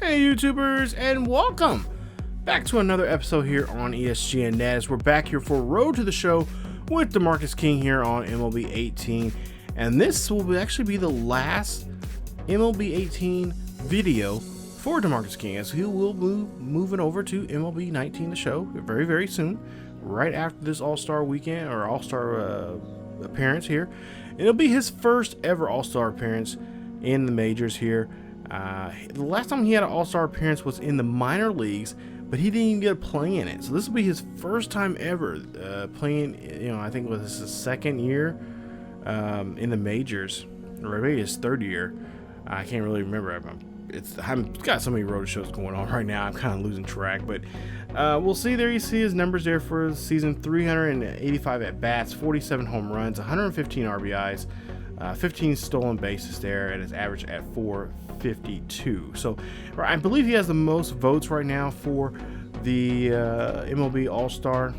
Hey YouTubers, and welcome back to another episode here on ESGNet, as we're back here for Road to the Show with DeMarcus King here on MLB 18. And this will actually be the last MLB 18 video for DeMarcus King, as he will be moving over to MLB 19, the show, very, very soon, right after this All-Star weekend, or All-Star appearance here. And it'll be his first ever All-Star appearance in the majors here. The last time he had an All-Star appearance was in the minor leagues, but he didn't even get a play in it. So this will be his first time ever playing. I think it was his second year in the majors, or maybe his third year. I can't really remember. I've got so many road shows going on right now. I'm kind of losing track, but we'll see. There you see his numbers there for the season: 385 at bats, 47 home runs, 115 RBIs. 15 stolen bases there, and his average at 452. So I believe he has the most votes right now for the MLB All-Star.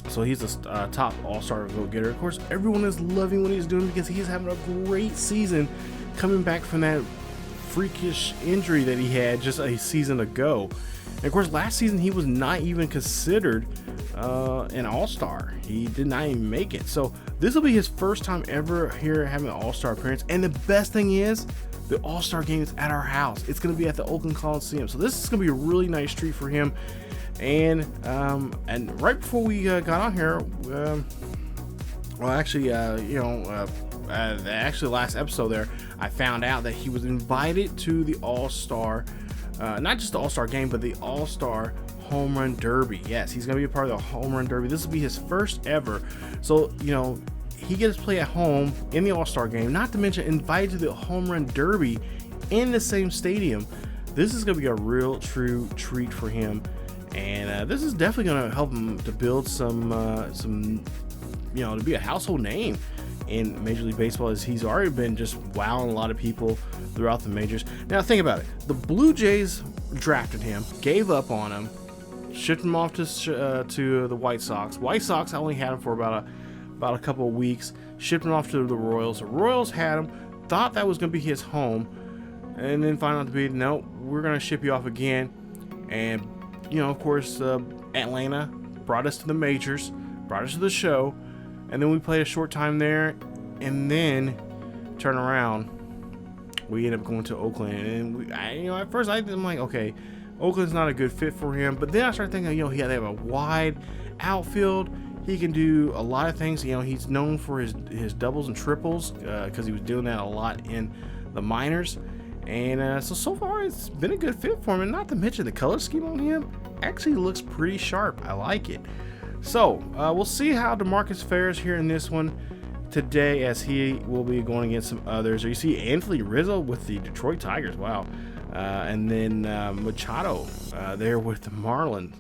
So he's the top All-Star vote getter. Of course, everyone is loving what he's doing because he's having a great season, coming back from that freakish injury that he had just a season ago. And of course, last season he was not even considered an All-Star. He did not even make it. So this will be his first time ever here having an All-Star appearance. And the best thing is, the All-Star game is at our house. It's going to be at the Oakland Coliseum. So this is going to be a really nice treat for him. And right before we got on here, actually last episode there, I found out that he was invited to the All-Star, not just the All-Star game, but the All-Star Home Run Derby. Yes, he's going to be a part of the Home Run Derby. This will be his first ever. So, he gets to play at home in the All-Star game, not to mention invited to the Home Run Derby in the same stadium. This is going to be a real true treat for him. And this is definitely going to help him to build some, to be a household name in Major League Baseball, as he's already been just wowing a lot of people throughout the majors. Now think about it. The Blue Jays drafted him, gave up on him, shipped him off to the White Sox. White Sox only had him for about a couple of weeks, shipped him off to the Royals. The Royals had him, thought that was going to be his home, and then found out to be, no, we're going to ship you off again. And, of course, Atlanta brought us to the majors, brought us to the show, and then we played a short time there, and then turn around, we ended up going to Oakland. And at first I'm like, okay, Oakland's not a good fit for him. But then I started thinking, they have a wide outfield. He can do a lot of things. He's known for his doubles and triples because he was doing that a lot in the minors. And so far it's been a good fit for him. And not to mention the color scheme on him actually looks pretty sharp. I like it. So we'll see how DeMarcus fares here in this one today, as he will be going against some others. You see Anthony Rizzo with the Detroit Tigers. Wow. And then Machado there with the Marlins,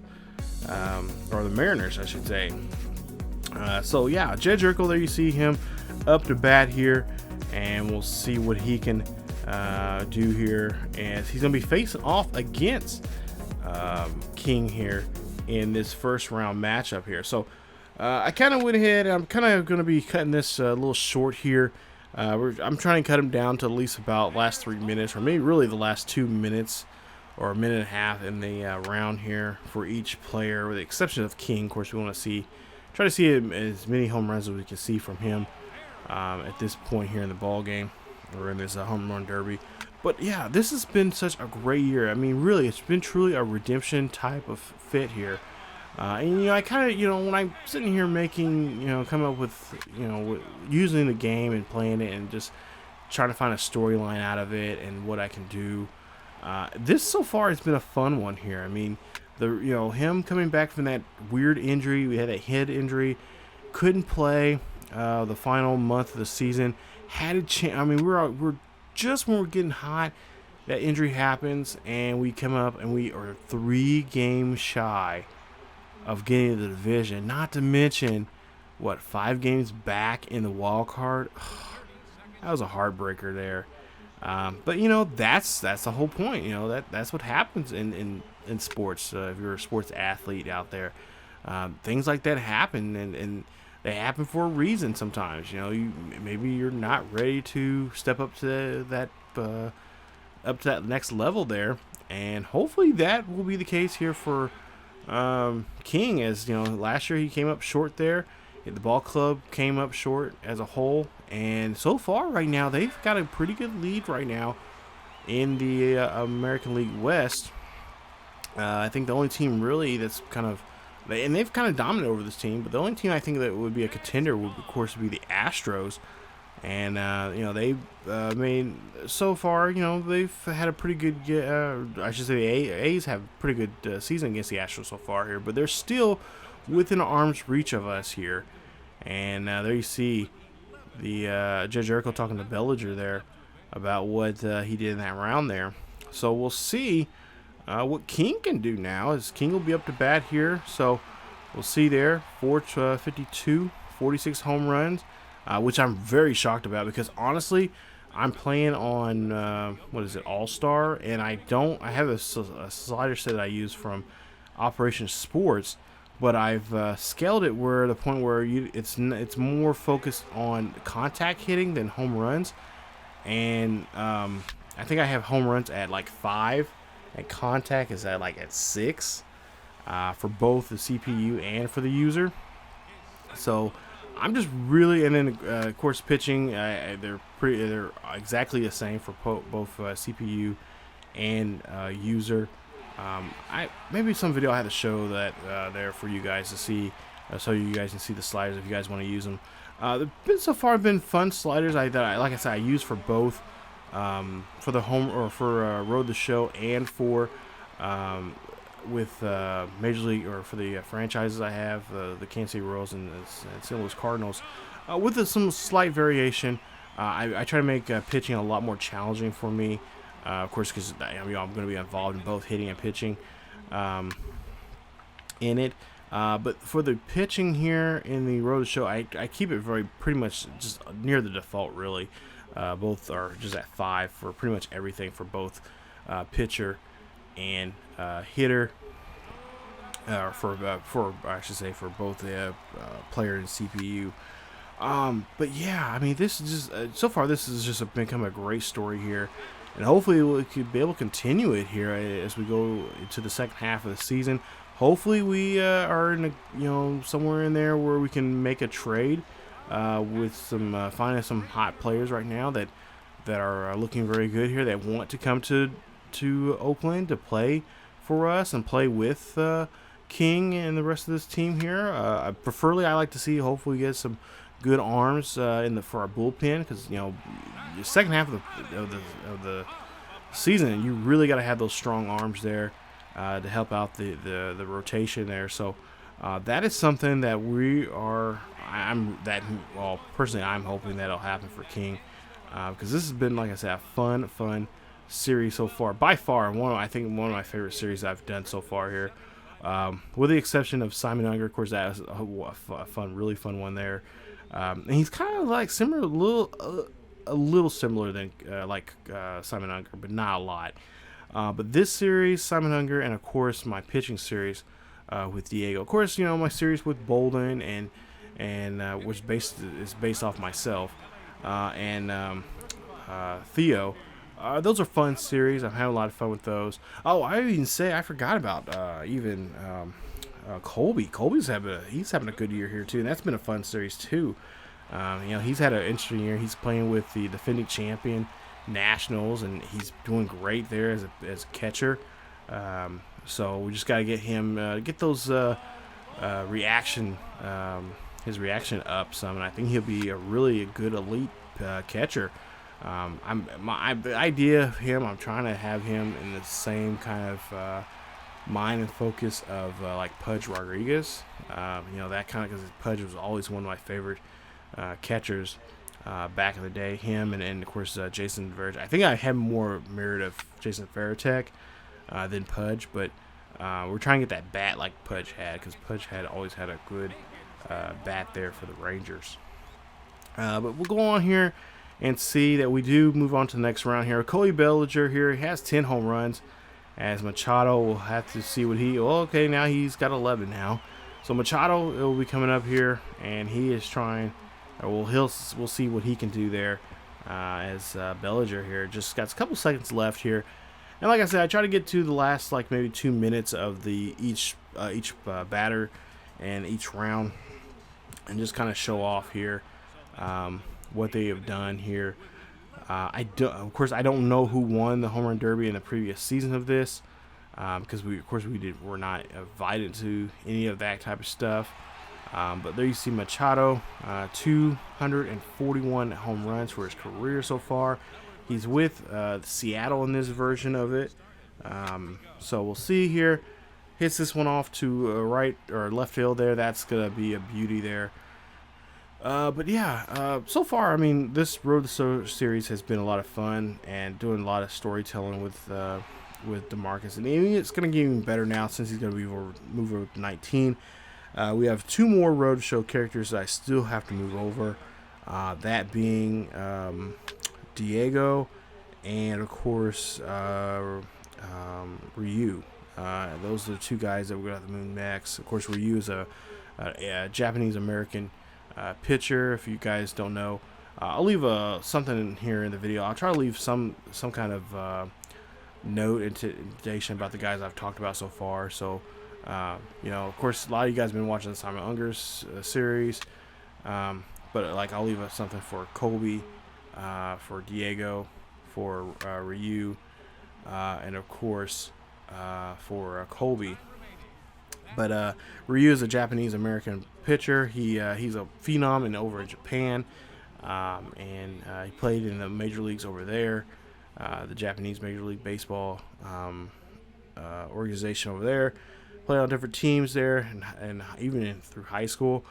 or the Mariners, I should say. So yeah, Jed Jerko, there you see him up to bat here, and we'll see what he can do here, as he's going to be facing off against King here in this first round matchup here. So I kind of went ahead, I'm kind of going to be cutting this a little short here. I'm trying to cut him down to at least about last 3 minutes, or maybe really the last 2 minutes or a minute and a half in the round here for each player, with the exception of King. Of course, we want to try to see as many home runs as we can see from him at this point here in the ball game, or in this home run derby. But yeah, this has been such a great year. I mean, really, it's been truly a redemption type of fit here. And I kind of, when I'm sitting here making, coming up with, using the game and playing it and just trying to find a storyline out of it and what I can do. This so far has been a fun one here. I mean, him coming back from that weird injury, we had a head injury, couldn't play the final month of the season. Had a chance. I mean, we're just when we're getting hot, that injury happens, and we come up and we are 3 games shy of getting to the division. Not to mention, 5 games back in the wild card. That was a heartbreaker there. But that's the whole point. That's what happens in sports. If you're a sports athlete out there, things like that happen, and they happen for a reason sometimes. Maybe you're not ready to step up to that next level there, and hopefully that will be the case here for King. As you know, last year he came up short there. The ball club came up short as a whole, and so far right now they've got a pretty good lead right now in the American League West. I think the only team really that's kind of, and they've kind of dominated over this team, but the only team I think that would be a contender would of course be the Astros. And you know, they made so far, you know, they've had a pretty good I should say the A's have a pretty good season against the Astros so far here, but they're still within arm's reach of us here. And there you see the Judge Jericho talking to Bellinger there about what he did in that round there. So we'll see what King can do now, as King will be up to bat here. So we'll see there, 452, 46 home runs, which I'm very shocked about, because honestly, I'm playing on, what is it, All-Star, and I have a slider set that I use from Operation Sports, but I've scaled it where the point where it's more focused on contact hitting than home runs, and I think I have home runs at like 5, and contact is at like at 6 for both the CPU and for the user. So I'm just really, and then of course pitching, they're exactly the same for both CPU and user. Maybe some video I had to show that there for you guys to see, so you guys can see the sliders if you guys want to use them. So far been fun sliders like I said, I use for both, for the home or for Road to Show, and for with Major League, or for the franchises I have, the Kansas City Royals and St. Louis Cardinals, with some slight variation. I try to make pitching a lot more challenging for me. Of course, because I'm going to be involved in both hitting and pitching in it. But for the pitching here in the Road to Show, I keep it pretty much just near the default, really. Both are just at 5 for pretty much everything for both pitcher and hitter. For I should say for both the player and CPU. But yeah, I mean, this is just so far this has just become a great story here. And hopefully we could be able to continue it here as we go into the second half of the season. Hopefully we are in somewhere in there where we can make a trade with some finding some hot players right now that are looking very good here, that want to come to Oakland to play for us and play with King and the rest of this team here. Preferably, I like to see, hopefully, get some good arms for our bullpen, because the second half of the season, you really got to have those strong arms there to help out the rotation there. So that is something that personally I'm hoping that'll happen for King, because this has been, like I said, a fun series so far, by far I think one of my favorite series I've done so far here, with the exception of Simon Unger. Of course, that was a really fun one there. And he's kind of like similar, a little similar than Simon Unger, but not a lot. But this series, Simon Unger, and of course my pitching series with Diego. Of course, my series with Bolden and which is based off myself and Theo. Those are fun series. I'm having a lot of fun with those. Oh, I forgot about Colby. Colby's having a good year here too, and that's been a fun series too. He's had an interesting year. He's playing with the defending champion Nationals, and he's doing great there as a catcher. So we just got to get him get those his reaction up some, and I think he'll be a good elite catcher. The idea of him, I'm trying to have him in the same kind of mind and focus of like Pudge Rodriguez, that kind of, because Pudge was always one of my favorite catchers back in the day. Him and of course Jason Varitek. I think I have more merit of Jason Varitek than Pudge, but we're trying to get that bat like Pudge had, because Pudge had always had a good bat there for the Rangers. But we'll go on here and see that we do move on to the next round here. Cody Bellinger here, he has 10 home runs. As Machado will have to see what now he's got 11 now. So Machado will be coming up here, and he is trying, we'll see what he can do there as Bellinger here. Just got a couple seconds left here. And like I said, I try to get to the last like maybe 2 minutes of the each batter and each round, and just kind of show off here what they have done here. Of course, I don't know who won the home run derby in the previous season of this, because we're not invited to any of that type of stuff. But there you see Machado, 241 home runs for his career so far. He's with Seattle in this version of it. So we'll see here. Hits this one off to right or left field there. That's gonna be a beauty there. But yeah, so far, I mean, this Road to series has been a lot of fun and doing a lot of storytelling with DeMarcus, and it's going to get even better now since he's going to be move over to 19. We have 2 more Road Show characters that I still have to move over, that being Diego and, of course, Ryu. Those are the 2 guys that we're going to have to move next. Of course, Ryu is a Japanese-American pitcher. If you guys don't know, I'll leave something in here in the video. I'll try to leave some kind of note indentation about the guys I've talked about so far. So you know, of course, a lot of you guys have been watching the Simon Unger's series, but like I'll leave something for Colby, for Diego, for Ryu, and of course for Colby. But Ryu is a Japanese-American pitcher. He's a phenom over in Japan, and he played in the major leagues over there, the Japanese Major League Baseball organization over there. Played on different teams there, and even through high school,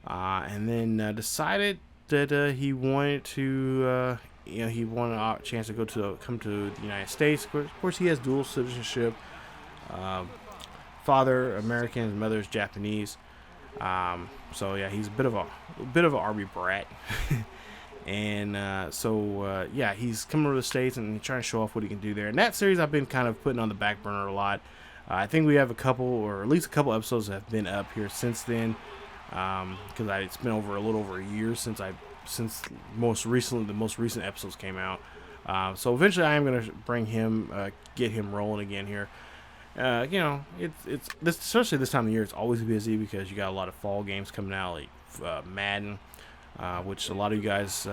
and then decided that he wanted to, he wanted a chance to come to the United States. Of course, he has dual citizenship. Father American, his mother's Japanese. So yeah, he's a bit of an Army brat, and so yeah, he's coming over to the States and trying to show off what he can do there. And that series I've been kind of putting on the back burner a lot. I think we have a couple, or at least a couple episodes that have been up here since then, because it's been a little over a year since the most recent episodes came out. So eventually I am going to bring him, get him rolling again here. You know, it's especially this time of year, it's always busy because you got a lot of fall games coming out, like Madden, which a lot of you guys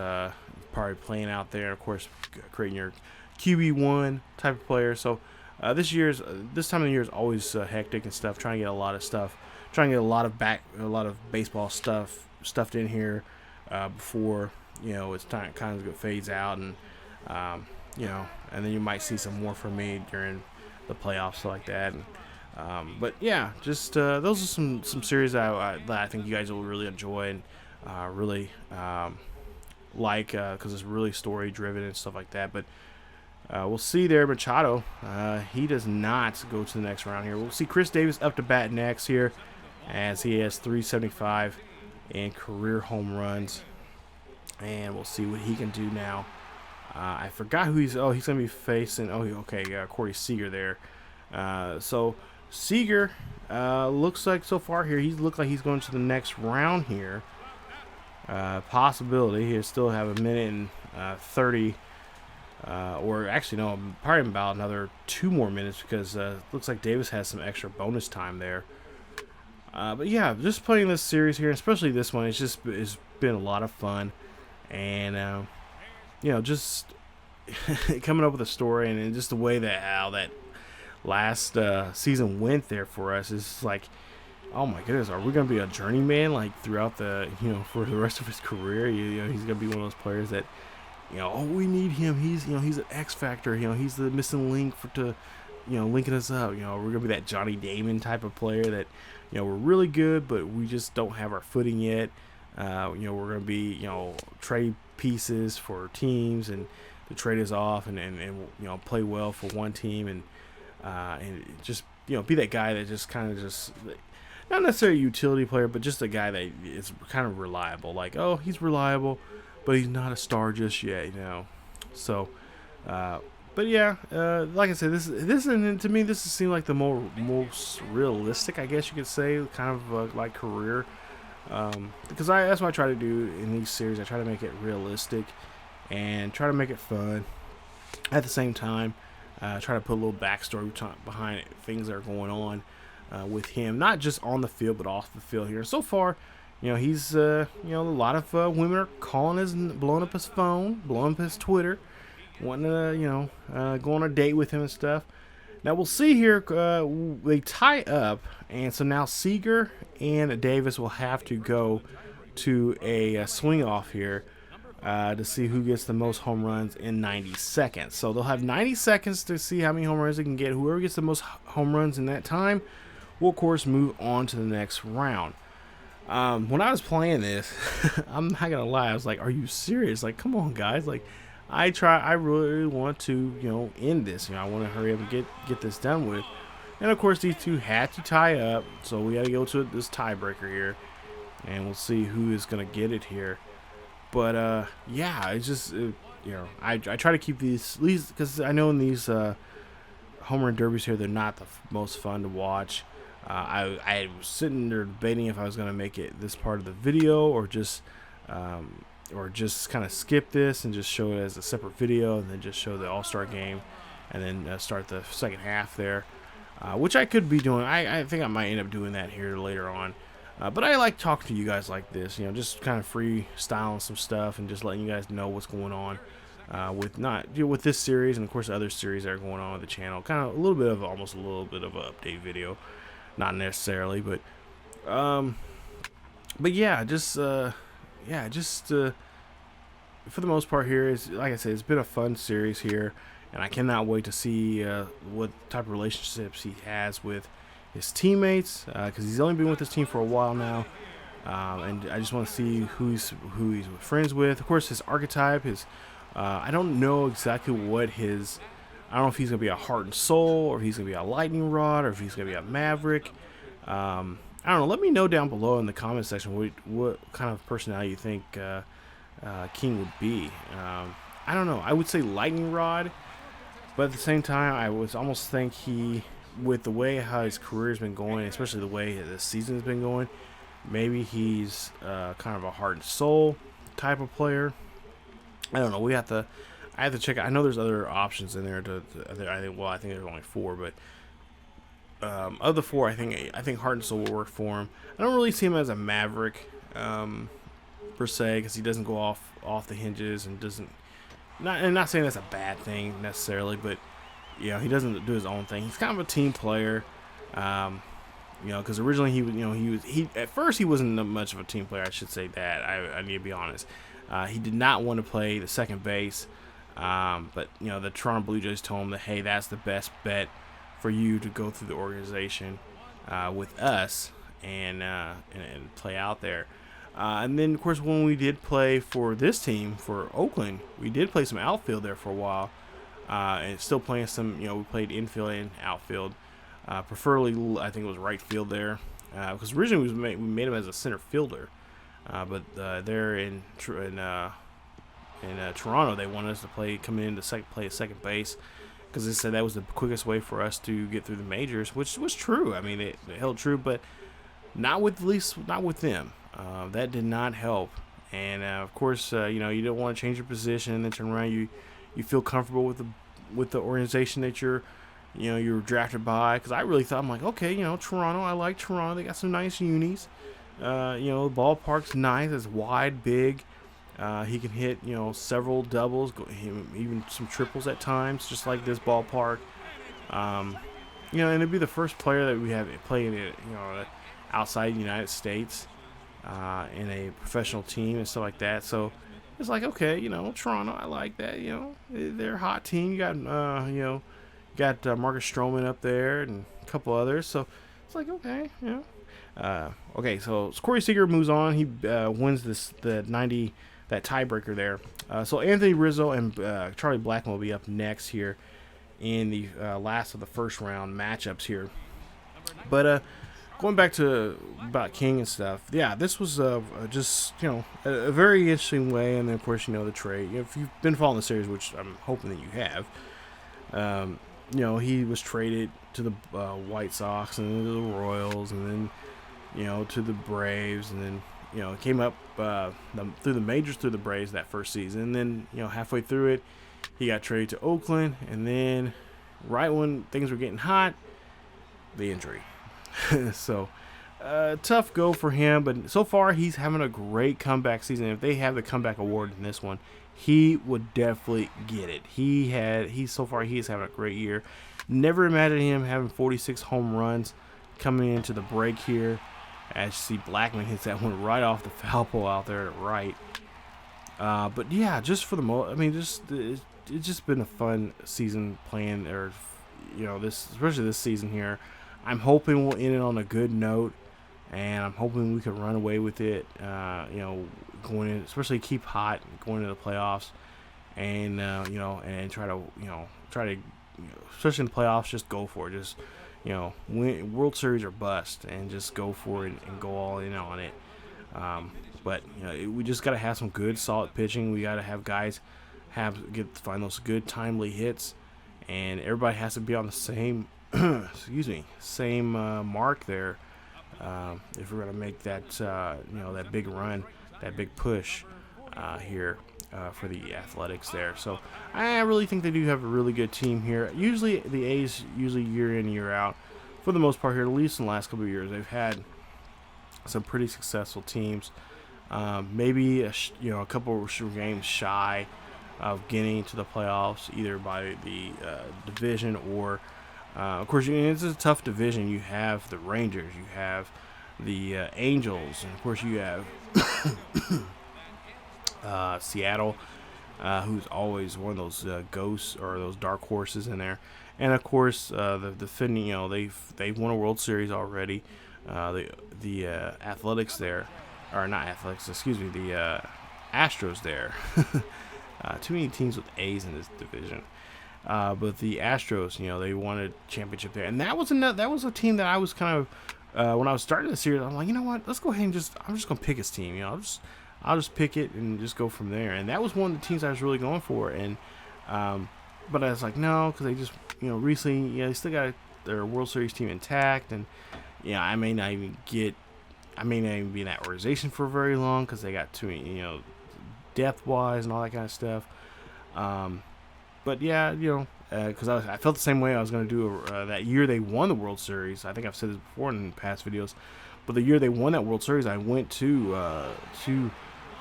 probably playing out there. Of course, creating your QB1 type of player. So this time of the year is always hectic and stuff. Trying to get a lot of stuff, trying to get a lot of baseball stuff stuffed in here before it's time kind of fades out, and and then you might see some more from me during the playoffs like that. And but yeah, just those are some series that I think you guys will really enjoy and really like, because it's really story driven and stuff like that. But we'll see there. Machado, he does not go to the next round here. We'll see Chris Davis up to bat next here, as he has 375 in career home runs, and we'll see what he can do now. I forgot who he's going to be facing. Corey Seager there. So Seager looks like so far here, he's going to the next round here. Possibility. He'll still have a minute and 30, or actually no, probably about another 2 more minutes, because it looks like Davis has some extra bonus time there. But yeah, just playing this series here, especially this one, it's been a lot of fun, and just coming up with a story, and just the way that how that last season went there for us is like, oh my goodness, are we gonna be a journeyman like throughout the for the rest of his career? He's gonna be one of those players that we need him. He's an X factor. He's the missing link to linking us up. We're gonna be that Johnny Damon type of player that we're really good, but we just don't have our footing yet. We're gonna be trade pieces for teams, and to trade us off and play well for one team, and just be that guy that just kind of just not necessarily a utility player, but just a guy that is kind of reliable. Like, oh, he's reliable, but he's not a star just yet, So, but yeah, like I said, this to me, this seems like the most realistic, I guess you could say, kind of like career. Because that's what I try to do in these series. I try to make it realistic and try to make it fun at the same time. try to put a little backstory behind it, things that are going on with him, not just on the field but off the field here. So far, he's a lot of women are calling his, blowing up his phone, blowing up his Twitter, wanting to go on a date with him and stuff. Now we'll see here. They tie up, and so now Seager and Davis will have to go to a swing off here to see who gets the most home runs in 90 seconds. So they'll have 90 seconds to see how many home runs they can get. Whoever gets the most home runs in that time will, of course, move on to the next round. When I was playing this, I'm not gonna lie, I was like, "Are you serious? Like, come on, guys! Like, I really want to, end this. I want to hurry up and get this done with." And of course, these two had to tie up, so we got to go to this tiebreaker here, and we'll see who is gonna get it here. But yeah, it's just I try to keep these because I know in these home run derbies here, they're not the most fun to watch. I was sitting there debating if I was gonna make it this part of the video or just kind of skip this and just show it as a separate video and then just show the All-Star game and then start the second half there, which I could be doing. I think I might end up doing that here later on. But I like talking to you guys like this, just kind of freestyling some stuff and just letting you guys know what's going on with this series and of course other series that are going on with the channel. Kind of almost a little bit of an update video, not necessarily, but yeah, just for the most part here is, like I said, it's been a fun series here, and I cannot wait to see what type of relationships he has with his teammates, because he's only been with this team for a while now, and I just want to see who he's friends with. Of course, his archetype, I don't know exactly what his. I don't know if he's gonna be a heart and soul, or if he's gonna be a lightning rod, or if he's gonna be a maverick. I don't know. Let me know down below in the comment section what kind of personality you think King would be. I don't know. I would say lightning rod, but at the same time, I would almost think with the way how his career has been going, especially the way the season has been going, maybe he's kind of a heart and soul type of player. I don't know. I have to check. I know there's other options in there. I think there's only 4, but of the 4, I think heart and soul will work for him. I don't really see him as a maverick per se, because he doesn't go off the hinges and doesn't. I'm not saying that's a bad thing necessarily, but he doesn't do his own thing. He's kind of a team player, because originally he at first he wasn't much of a team player. I should say that. I need to be honest. He did not want to play the second base, but the Toronto Blue Jays told him that, hey, that's the best bet for you to go through the organization with us and play out there. And then, of course, when we did play for this team, for Oakland, we did play some outfield there for a while. And still playing some, we played infield and outfield. Preferably, I think it was right field there. Because originally we made him as a center fielder. But there in Toronto, they wanted us to come in to play second base. Because they said that was the quickest way for us to get through the majors, which was true. I mean, it held true, but not with them. That did not help. And of course, you don't want to change your position and then turn around. You feel comfortable with the organization that you're drafted by. Because I really thought, I'm like, okay, Toronto. I like Toronto. They got some nice unis. The ballpark's nice. It's wide, big. He can hit, several doubles, even some triples at times, just like this ballpark. And it'd be the first player that we have playing it, outside the United States, in a professional team and stuff like that. So it's like, okay, Toronto, I like that. They're a hot team. You got, Marcus Stroman up there and a couple others. So it's like, okay, okay. So Corey Seager moves on. He wins that tiebreaker there. So Anthony Rizzo and Charlie Blackmon will be up next here in the last of the first round matchups here. But going back to about King and stuff, yeah, this was just a very interesting way. And then of course the trade. If you've been following the series, which I'm hoping that you have, he was traded to the White Sox and then to the Royals and then to the Braves and then came up through the majors through the Braves that first season. And then halfway through it, he got traded to Oakland, and then right when things were getting hot, the injury. So tough go for him, but so far he's having a great comeback season. If they have the comeback award in this one, he would definitely get it. So far he's having a great year. Never imagined him having 46 home runs coming into the break here. As you see, Blackman hits that one right off the foul pole out there at right. But yeah, just for the it's just been a fun season playing, or especially this season here. I'm hoping we'll end it on a good note, and I'm hoping we can run away with it. Going in, especially keep hot going into the playoffs, and and try to especially in the playoffs, just go for it. Just win World Series or bust, and just go for it and go all in on it. But we just gotta have some good, solid pitching. We gotta have guys find those good, timely hits, and everybody has to be on the same same mark there. If we're gonna make that that big run, that big push here for the Athletics there. So I really think they do have a really good team here. Usually the A's, year in, year out, for the most part here, at least in the last couple of years, they've had some pretty successful teams. Maybe a couple of games shy of getting to the playoffs, either by the division or of course, it's a tough division. You have the Rangers, you have the Angels, and of course you have Seattle, who's always one of those ghosts or those dark horses in there. And of course, the defending, they've won a World Series already. The Athletics there, or not Athletics, excuse me, the Astros there. Too many teams with A's in this division. But the Astros, they won a championship there, and that was a team that I was kind of when I was starting the series, I'm like, you know what, let's go ahead and I'm just gonna pick his team. I'll just pick it and just go from there. And that was one of the teams I was really going for. And but I was like, no, because they just recently they still got their World Series team intact, and I may not even be in that organization for very long because they got too many depth wise and all that kind of stuff. But yeah, because I felt the same way. I was going to do that year they won the World Series. I think I've said this before in past videos. But the year they won that World Series, I went to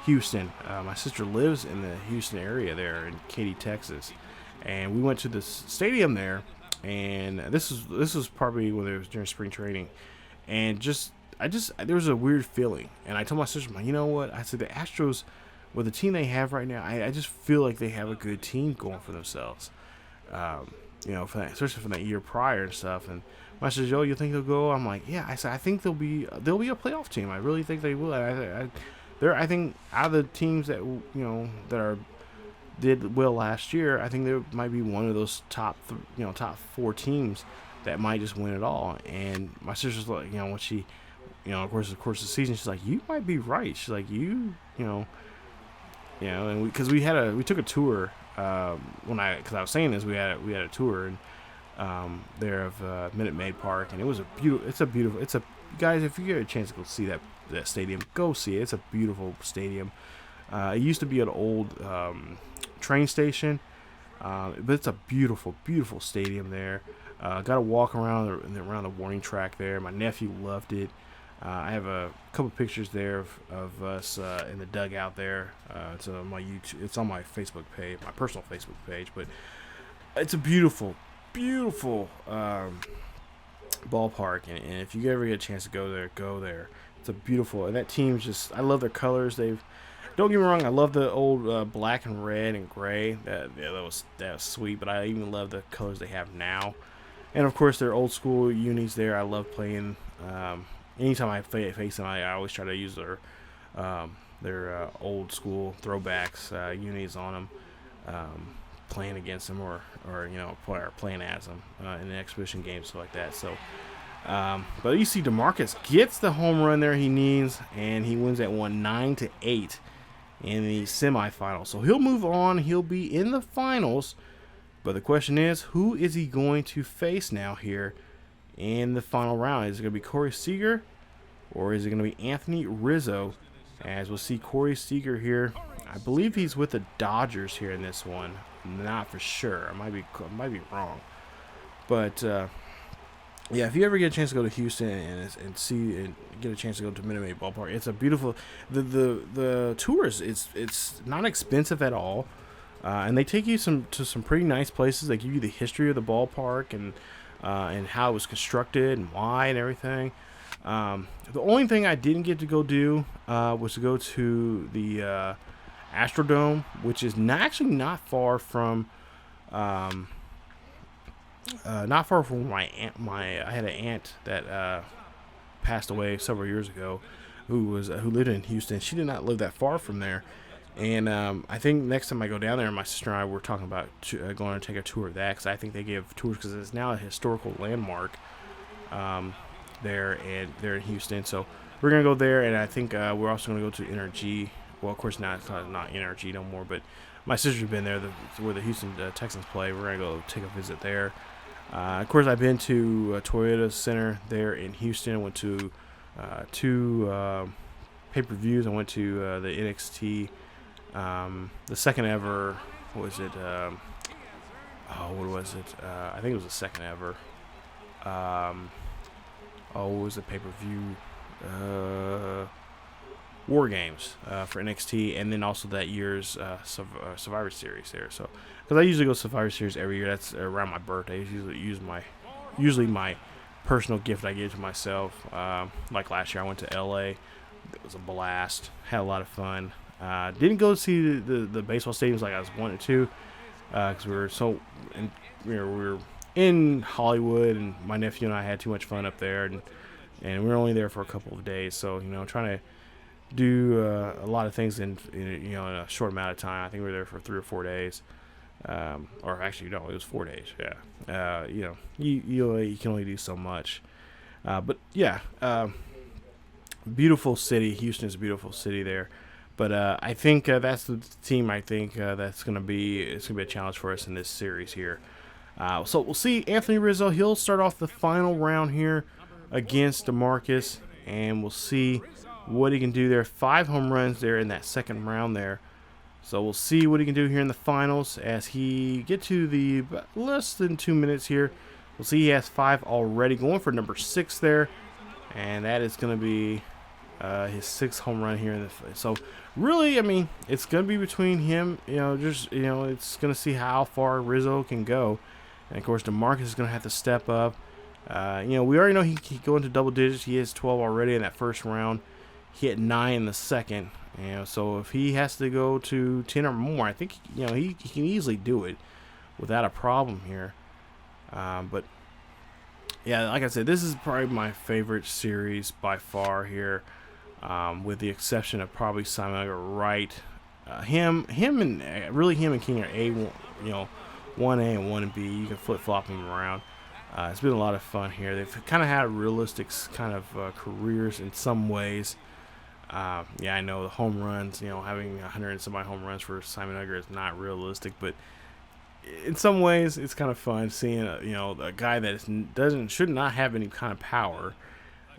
Houston. My sister lives in the Houston area there in Katy, Texas. And we went to the stadium there. And this was probably when it was during spring training. And there was a weird feeling. And I told my sister, you know what? I said, the Astros, with the team they have right now, I just feel like they have a good team going for themselves. Especially from that year prior and stuff. And I said, "Joe, you think they'll go?" I'm like, "Yeah." I said, "I think they'll be a playoff team. I really think they will." I think out of the teams that did well last year, I think there might be one of those top 4 teams that might just win it all. And my sister's like, when she, of course the season, she's like, "You might be right." She's like, and we took a tour because I was saying this, we had a tour and there of Minute Maid Park, and guys, if you get a chance to go see that stadium, go see it. It's a beautiful stadium. It used to be an old train station, but it's a beautiful stadium there. Got to walk around the warning track there. My nephew loved it. I have a couple pictures there of us in the dugout there. It's on my YouTube. It's on my Facebook page, my personal Facebook page. But it's a beautiful ballpark, and if you ever get a chance to go there. It's a beautiful, and that team's just, I love their colors. Don't get me wrong, I love the old black and red and gray. That was sweet. But I even love the colors they have now, and of course their old school unis there. I love playing. Anytime I face them, I always try to use their old school throwbacks unis on them, playing against them or playing as them in an exhibition game, stuff like that. So, but you see, DeMarcus gets the home run there he needs, and he wins that one 9-8 in the semifinals. So he'll move on. He'll be in the finals. But the question is, who is he going to face now here in the final round? Is it going to be Corey Seager, or is it going to be Anthony Rizzo? As we'll see, Corey Seager here, I believe he's with the Dodgers here in this one. Not for sure. I might be wrong. But yeah, if you ever get a chance to go to Houston and see and get a chance to go to Minute Maid Ballpark, it's a beautiful. The tours, it's not expensive at all, and they take you to some pretty nice places. They give you the history of the ballpark and how it was constructed and why and everything. The only thing I didn't get to go do was to go to the Astrodome, which is actually not far from my aunt. I had an aunt that passed away several years ago, who lived in Houston. She did not live that far from there, and I think next time I go down there, my sister and I were talking about going to take a tour of that, because I think they give tours because it's now a historical landmark there in Houston. So we're gonna go there, and I think we're also gonna go to NRG. Well, of course not NRG no more, but my sister's been there, where the Houston Texans play. We're gonna go take a visit there. Of course, I've been to Toyota Center there in Houston. I went to two pay-per-views. I went to the NXT, the second ever. What was it? What was it? I think it was the second ever. What was the pay-per-view? War Games for NXT, and then also that year's Survivor Series there. So, because I usually go Survivor Series every year, that's around my birthday. It's usually my personal gift I give to myself. Like last year, I went to LA. It was a blast. Had a lot of fun. Didn't go see the baseball stadiums like I was wanting to, because we were in Hollywood, and my nephew and I had too much fun up there, and we were only there for a couple of days. So, trying to do a lot of things in a short amount of time. I think we were there for 3 or 4 days, or actually no, it was 4 days. Yeah, you can only do so much, but yeah, beautiful city. Houston is a beautiful city there, but I think that's the team. I think it's gonna be a challenge for us in this series here. So we'll see. Anthony Rizzo, he'll start off the final round here against DeMarcus, and we'll see what he can do there. 5 home runs there in that second round there. So we'll see what he can do here in the finals as he get to the less than 2 minutes here. We'll see he has 5 already, going for number 6 there, and that is going to be his 6th home run here. So really, I mean, it's going to be between him. It's going to see how far Rizzo can go, and of course DeMarcus is going to have to step up. We already know he can go into double digits. He has 12 already in that first round. He hit 9 in the second. So if he has to go to 10 or more, I think he can easily do it without a problem here. But yeah, like I said, this is probably my favorite series by far here, with the exception of probably Simon Wright. Him and King are A1, 1A and 1B. You can flip flop them around. It's been a lot of fun here. They've kind of had realistic kind of careers in some ways. I know the home runs, having 100 and some home runs for Simon Unger is not realistic, but in some ways it's kind of fun seeing a guy that should not have any kind of power,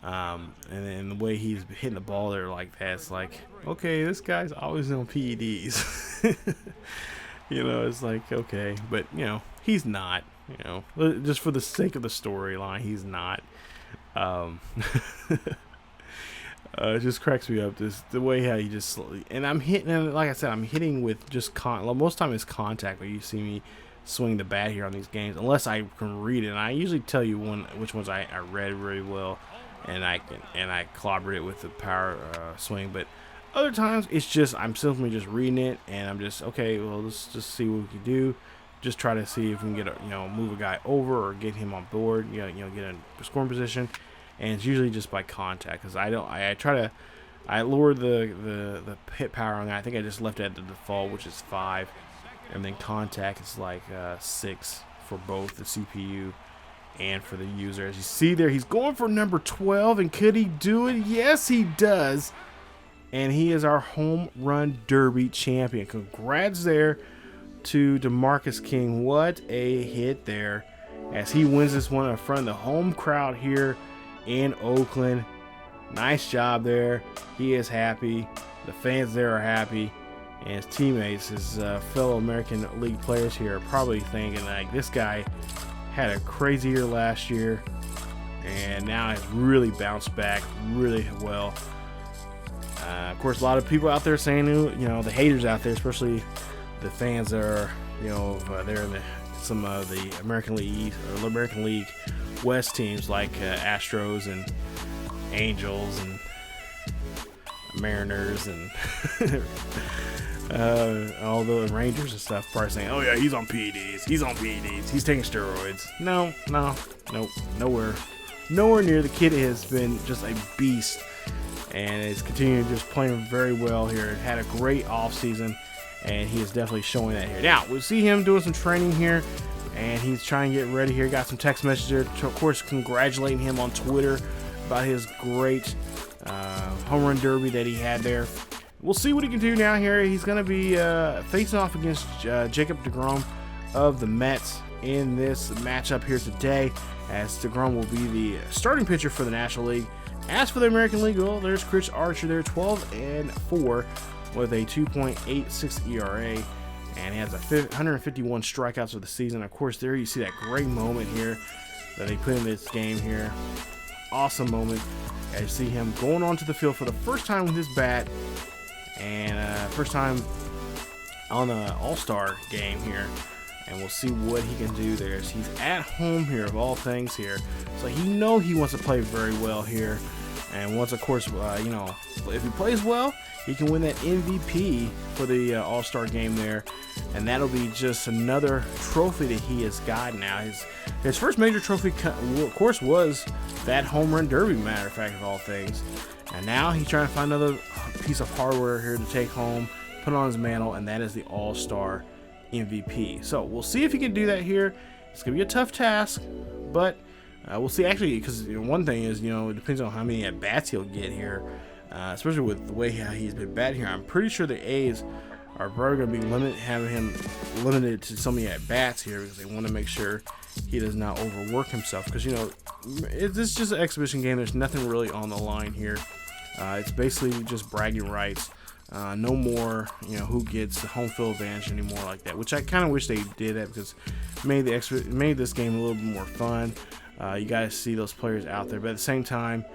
and then the way he's hitting the ball there like that, it's like, okay, this guy's always on PEDs. It's like, okay, but he's not. Just for the sake of the storyline, he's not. It just cracks me up, the way how you just, and I'm hitting, and like I said, I'm hitting with just most time it's contact, but you see me swing the bat here on these games, unless I can read it, and I usually tell you which ones I read really well, and I clobber it with the power swing, but other times it's just, I'm simply just reading it, and I'm just, okay, well, let's just see what we can do, just try to see if we can get move a guy over or get him on board, get in a scoring position. And it's usually just by contact, because I lower the hit power on that. I think I just left it at the default, which is 5, and then contact is like 6 for both the CPU and for the user. As you see there, he's going for number 12, and could he do it? Yes, he does, and he is our home run derby champion. Congrats there to DeMarcus King. What a hit there, as he wins this one in front of the home crowd here in Oakland. Nice job there. He is happy. The fans there are happy, and his teammates, his fellow American League players here, are probably thinking like, this guy had a crazy year last year, and now has really bounced back really well. Of course, a lot of people out there saying, you know, the haters out there, especially the fans that are, you know, they're in some of the American League East or American League West teams like Astros and Angels and Mariners and all the Rangers and stuff, probably saying, "Oh yeah, he's on PEDs. He's on PEDs. He's taking steroids." No, nowhere near. The kid has been just a beast, and is continuing just playing very well here. Had a great offseason, and he is definitely showing that here. Now we'll see him doing some training here, and he's trying to get ready here. Got some text messages, of course, congratulating him on Twitter about his great home run derby that he had there. We'll see what he can do now here. He's going to be facing off against Jacob deGrom of the Mets in this matchup here today, as deGrom will be the starting pitcher for the National League. As for the American League, well, there's Chris Archer there, 12-4 with a 2.86 ERA, and he has 151 strikeouts for the season. Of course, there you see that great moment here that they put in this game here. Awesome moment as you see him going onto the field for the first time with his bat, and first time on the All-Star game here, and we'll see what he can do there. So he's at home here of all things here, so he wants to play very well here, and once, of course, you know, if he plays well, he can win that MVP for the All-Star game there, and that'll be just another trophy that he has got now. His first major trophy, of course, was that home run derby, matter of fact, of all things. And now he's trying to find another piece of hardware here to take home, put on his mantle, and that is the All-Star MVP. So we'll see if he can do that here. It's going to be a tough task, but we'll see, actually, because one thing is, you know, it depends on how many at-bats he'll get here, especially with the way he's been batting here. I'm pretty sure the A's are probably going to be having him limited to so many at-bats here, because they want to make sure he does not overwork himself, because, you know, it's just an exhibition game. There's nothing really on the line here. It's basically just bragging rights. No more, you know, who gets the home field advantage anymore like that, which I kind of wish they did that, because it made this game a little bit more fun. You guys see those players out there, but at the same time,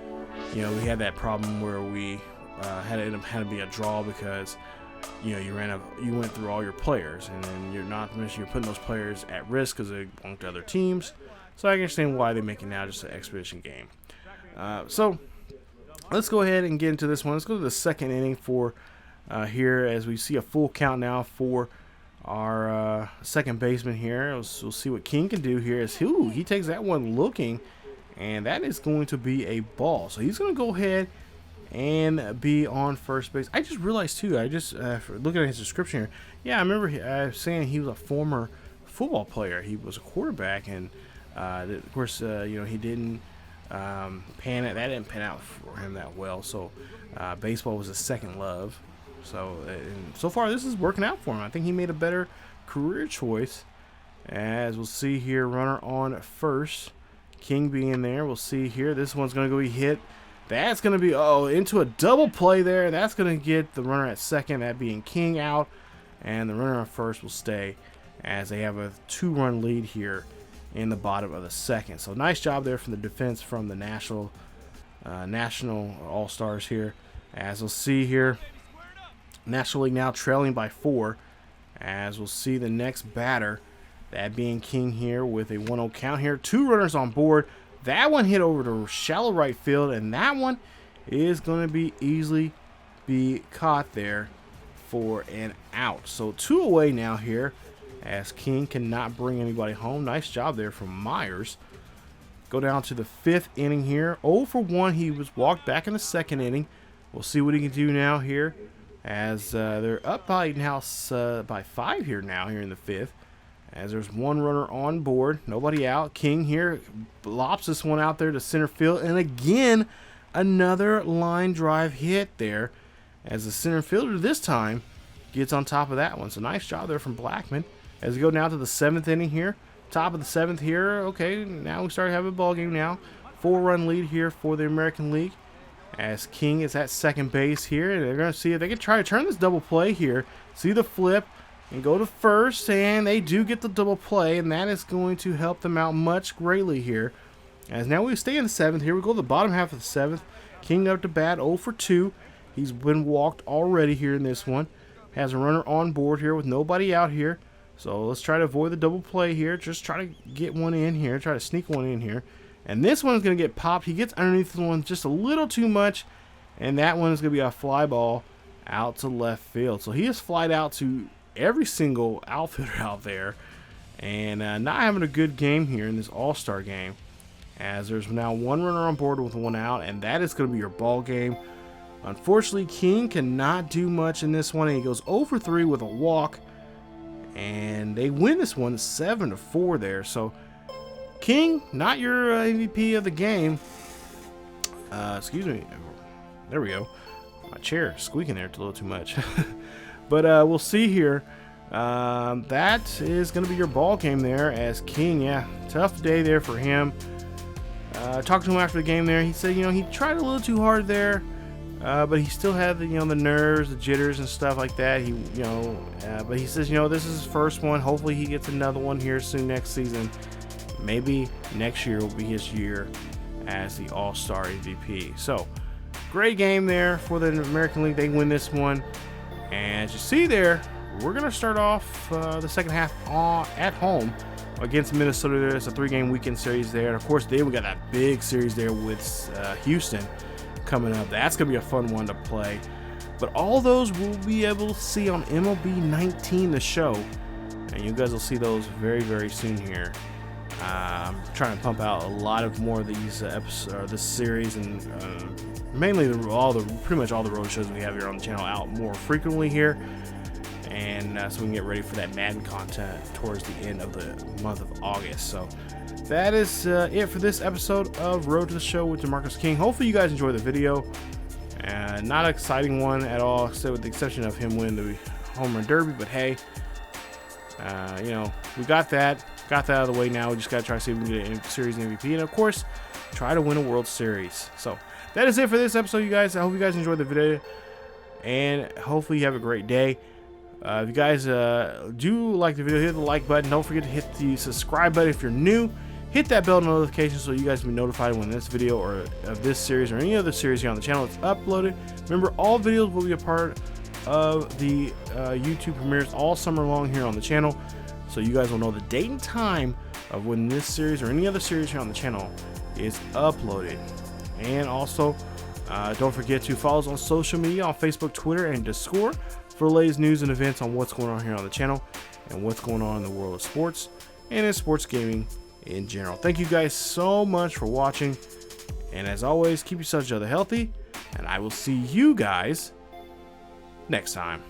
you know, we had that problem where we had to be a draw, because, you know, you went through all your players, and then you're putting those players at risk because they belong to other teams. So I can understand why they make it now just an exhibition game. So let's go ahead and get into this one. Let's go to the second inning for here, as we see a full count now for our second baseman here. We'll see what King can do here. As he takes that one looking, and that is going to be a ball. So he's going to go ahead and be on first base. I just realized too, looking at his description here, yeah, I remember saying he was a former football player. He was a quarterback, and of course, you know, he didn't that didn't pan out for him that well. So baseball was his second love. So so far this is working out for him. I think he made a better career choice. As we'll see here, runner on first, King being there. We'll see here, this one's going to go be hit. That's going to be into a double play there. That's going to get the runner at second, that being King, out, and the runner on first will stay, as they have a 2-run lead here in the bottom of the second. So nice job there from the defense from the National All-Stars here. As we'll see here, National League now trailing by 4, as we'll see the next batter, that being King here with a 1-0 count here. 2 runners on board. That one hit over to shallow right field, and that one is going to be easily be caught there for an out. So 2 away now here, as King cannot bring anybody home. Nice job there from Myers. Go down to the 5th inning here. 0 for 1. He was walked back in the 2nd inning. We'll see what he can do now here, as they're up by by 5 here now here in the 5th. As there's 1 runner on board, nobody out. King here lops this one out there to center field, and again another line drive hit there, as the center fielder this time gets on top of that one. So nice job there from Blackman. As we go now to the 7th inning here, top of the 7th here. Okay, now we start having a ball game now. 4-run lead here for the American League, as King is at second base here, and they're going to see if they can try to turn this double play here. See the flip. and go to first, and they do get the double play, and that is going to help them out much greatly here. As now we stay in the 7th. Here we go to the bottom half of the 7th. King up to bat, 0 for 2. He's been walked already here in this one. Has a runner on board here with nobody out here. So let's try to avoid the double play here. Just try to get one in here. Try to sneak one in here. And this one's going to get popped. He gets underneath the one just a little too much. And that one is going to be a fly ball out to left field. So he has flied out to every single outfielder out there. And not having a good game here in this All-Star game. As there's now one runner on board with one out. And that is going to be your ball game. Unfortunately, King cannot do much in this one. And he goes 0 for 3 with a walk. And they win this one 7-4 there. So King, not your MVP of the game. Excuse me. There we go. My chair squeaking there a little too much. But we'll see here. That is going to be your ball game there as King. Yeah, tough day there for him. Talked to him after the game there. He said, he tried a little too hard there. But he still had the, the nerves, the jitters and stuff like that. He, but he says, this is his first one. Hopefully he gets another one here soon next season. Maybe next year will be his year as the All-Star MVP. So, great game there for the American League. They win this one. And as you see there, we're going to start off the second half at home against Minnesota. There's a 3-game weekend series there. And, of course, then we got that big series there with Houston coming up. That's going to be a fun one to play. But all those we'll be able to see on MLB 19, the show. And you guys will see those very, very soon here. I'm trying to pump out a lot of more of these episodes, or this series, and mainly pretty much all the road shows we have here on the channel out more frequently here, and so we can get ready for that Madden content towards the end of the month of August. So that is it for this episode of Road to the Show with DeMarcus King. Hopefully you guys enjoy the video. Not an exciting one at all, except with the exception of him winning the home run derby. But hey, we got that out of the way now. We just got to try to see if we can get a series MVP, and of course, try to win a World Series. So that is it for this episode, you guys. I hope you guys enjoyed the video, and hopefully you have a great day. If you guys do like the video, hit the like button. Don't forget to hit the subscribe button if you're new. Hit that bell notification so you guys will be notified when this video or of this series or any other series here on the channel is uploaded. Remember, all videos will be a part of the YouTube premieres all summer long here on the channel. So you guys will know the date and time of when this series or any other series here on the channel is uploaded. And also, don't forget to follow us on social media on Facebook, Twitter, and Discord for the latest news and events on what's going on here on the channel and what's going on in the world of sports and in sports gaming in general. Thank you guys so much for watching. And as always, keep yourselves healthy, and I will see you guys next time.